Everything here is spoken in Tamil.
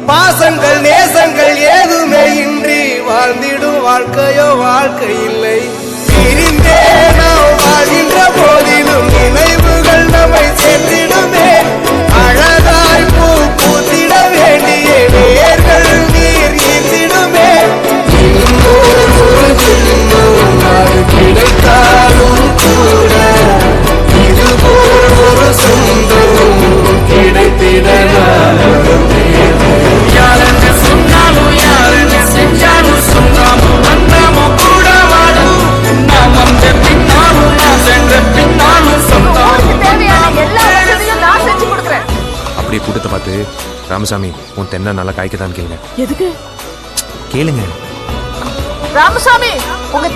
பாசங்கள் நேசங்கள் ஏதுமே இன்றி வாழ்ந்திடும் வாழ்க்கையோ வாழ்க்கை இல்லை. பிரிந்தே நாம் வாழ்கின்ற போதிலும் நினைவுகள் நம்மை சேர்த்திடுமே. அழகாய் பூ பூத்திட வேண்டிய வேர்கள் நீர் ஈர்த்திடுமே. அது கிடைத்தாலும் கூட இதுபோல் ஒரு சொந்தம் கிடைத்திட அப்படியே கூட்டத்தை பார்த்து ராமசாமி உன் தென்னை நல்லா காய்க்கதான் கேளுங்க. எதுக்கு கேளுங்க ராமசாமி உங்க